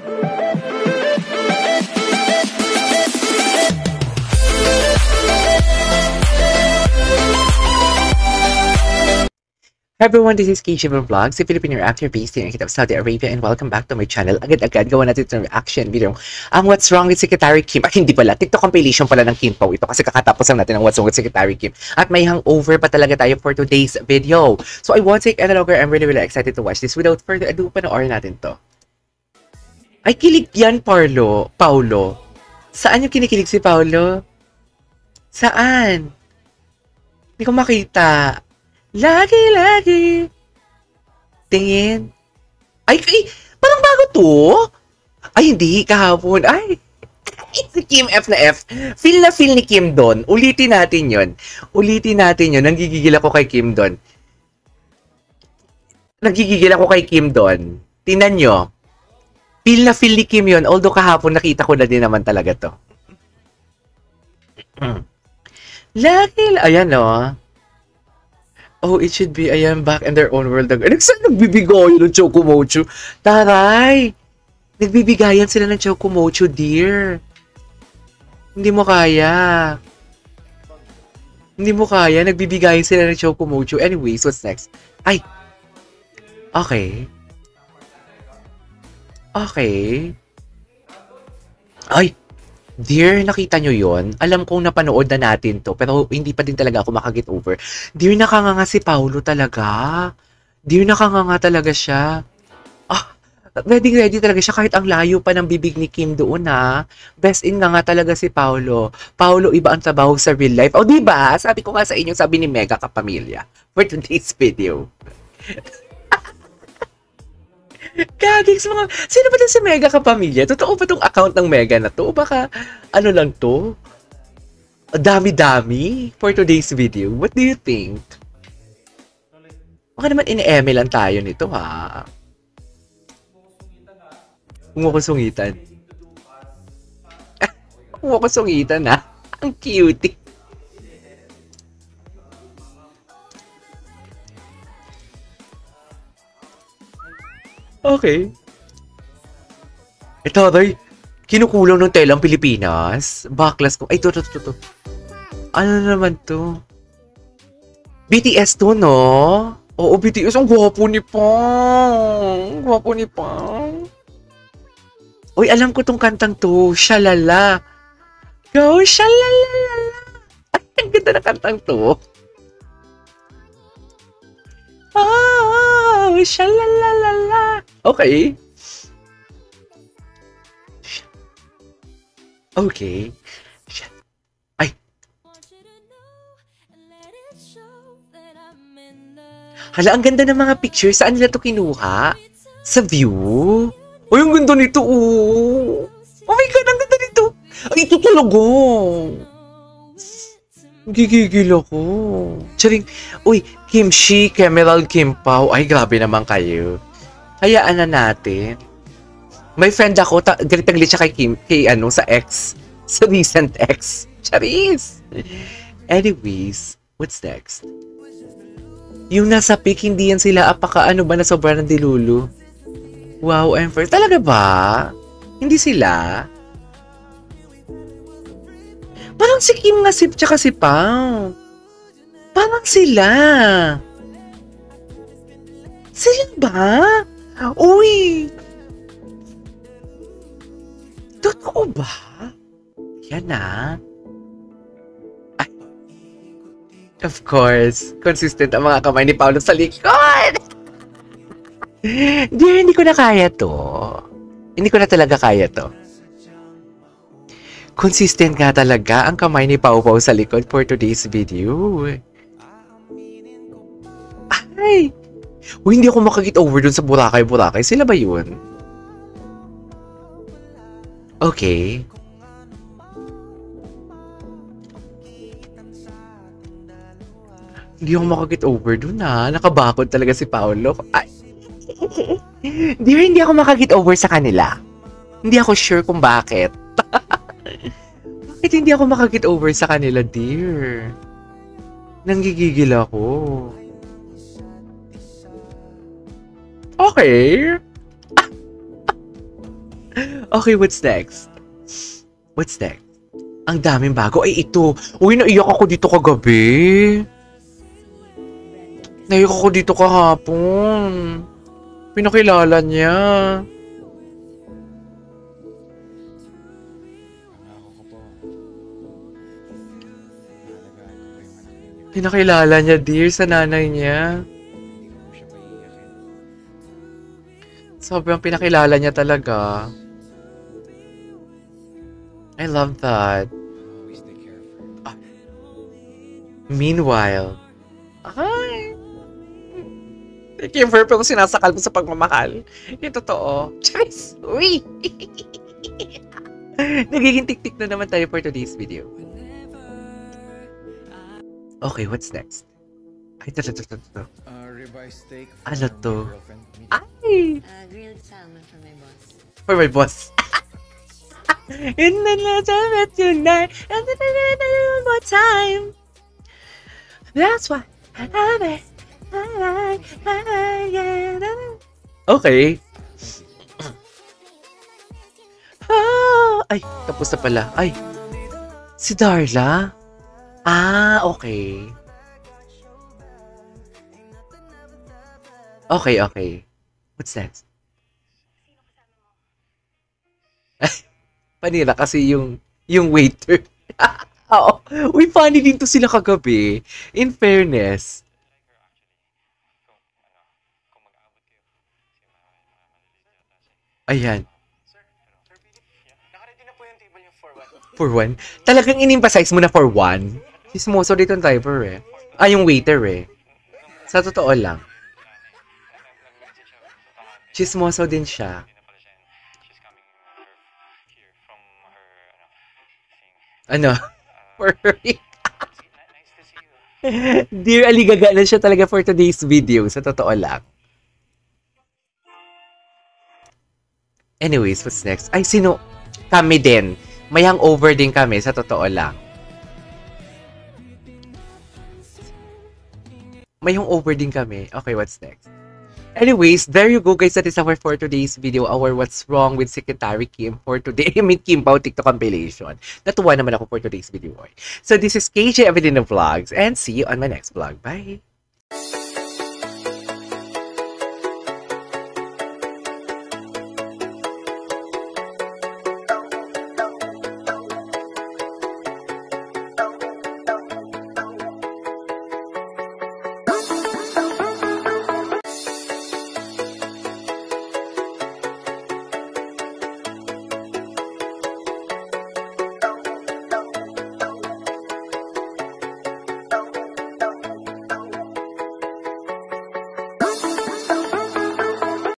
Hi everyone, this is KGM Vlogs, a Filipino reactor based in Saudi Arabia, and welcome back to my channel. Agad-agad gawa natin itong reaction video. Ang What's Wrong with Secretary Kim. Hindi pala, TikTok compilation pala ng Kim Pao ito kasi kakatapos lang natin ang What's Wrong with Secretary Kim. At may hangover pa talaga tayo for today's video. So I won't take any longer. I'm really excited to watch this. Without further ado, panoorin natin to. Ay, kilig yan, Paulo. Saan yung kinikilig si Paulo? Saan? Hindi ko makita. Lagi. Tingin. Ay, parang bago to. Ay, hindi. Kahapon. Ay, si Kim F na F. Feel na feel ni Kim doon. Ulitin natin yon. Nanggigigil ako kay Kim doon. Tingnan nyo. Feel na feel ni Kim yon. Although kahapon nakita ko na din naman talaga to. Lagi. Ayan o. Oh, it should be, ayan, back in their own world. Saan nagbibigayan ng Chocomocho? Taray! Nagbibigayan sila ng Chocomocho, dear. Hindi mo kaya. Nagbibigayan sila ng Chocomocho. Anyways, what's next? Ay! Okay. Ay! Dear, nakita nyo yon? Alam kong napanood na natin to, pero hindi pa din talaga ako makaget over. Dear, nakanganga si Paulo talaga. Nakanganga talaga siya. Ready talaga siya kahit ang layo pa ng bibig ni Kim doon ha. Best in nga talaga si Paulo. Paulo, iba ang trabaho sa real life. O diba? Sabi ko nga sa inyo, sabi ni Mega Kapamilya for today's video. Kagix mga... Sino ba si Mega Kapamilya? Totoo ba tong account ng Mega na to? O baka ano lang to? Dami-dami for today's video. What do you think? Baka naman in-eme lang tayo nito ha. Kumukusungitan. Kumukusungitan ha. Ang cute. Okay. Ito, ay, kinukulang ng telang Pilipinas. Backlash ko. Ay, to. Ano naman to? BTS to, no? Oo, BTS. Ang gwapo ni Pang. Uy, alam ko tong kantang to. Shalala. Go, shalalala. Ay, ang ganda na kantang to. Oh, shalalala. Okay. Ay. Hala, ang ganda ng mga pictures. Saan nila to kinuha? Sa View? Ay, ang ganda nito, oh. Oh my God, ang ganda nito. Ay, ito talaga. Gigigil ako. Charing, uy, Kimchi, Kemeral, Kim Pao. Ay, grabe naman kayo. Hayaan na natin. May friend ako, galit siya kay sa ex. Sa recent ex. Charis! Anyways, what's next? Yung nasa pic, hindi yan sila apaka ba na sobrang dilulo. Wow, I'm first. Talaga ba? Hindi sila? Parang si Kim nga tsaka si Pao. Parang sila. Sila ba? Uy! Totoo ba? Yan na. Ay. Of course, consistent ang mga kamay ni Paulo sa likod. Hindi ko na kaya to. Hindi ko na talaga kaya to. Consistent nga talaga ang kamay ni Pau sa likod for today's video. Ay! Uy, hindi ako makakit over dun sa Boracay. Sila ba yun? Okay. Hindi ako makakit over dun ha. Nakabakod talaga si Paulo. Ay! Hindi ako makakit over sa kanila. Hindi ako sure kung bakit. Bakit hindi ako makakit over sa kanila, dear? Nanggigigil ako. Okay. Okay, what's next? What's next? Ang daming bago. Ay, ito. Uy, naiyak ako dito kagabi. Naiyak ako dito kahapon. Pinakilala niya. Pinakilala niya, dear, sa nanay niya. Sobrang pinakilala niya talaga. I love that. Meanwhile, ay, thank you for kung sinasakal mo sa pagmamahal. Yung totoo. Charis! Uy! Nagiging tik-tik na naman tayo for today's video. Okay, what's next? Ay, ito. Revised steak. Ano to? Girlfriend. Ay! Grilled salmon for my boss. For my boss. In the night tonight, and one more time. That's why I love it. Okay. Ay, tapos na pala. Ay, si Darla? Ah, okay. Okay. What's next? Panira kasi yung waiter. Oo. Uy, funny din to sila kagabi. In fairness. Ayan. For one? Talagang in-emphasize mo na for one? Sismoso dito ang driver eh. Ah, yung waiter eh. Sa totoo lang. Chismoso din siya. Ano? For her. Dear, aligaga na siya talaga for today's video. Sa totoo lang. Anyways, what's next? Ay, sino? Kami din. May hangover din kami, sa totoo lang. May hangover din kami. Okay, what's next? Anyways, there you go guys. That is our for today's video. Our What's Wrong with Secretary Kim for today. I mean, Kim Pao TikTok compilation. Natuwa naman ako for today's video. So this is KJ Evelina Vlogs and see you on my next vlog. Bye!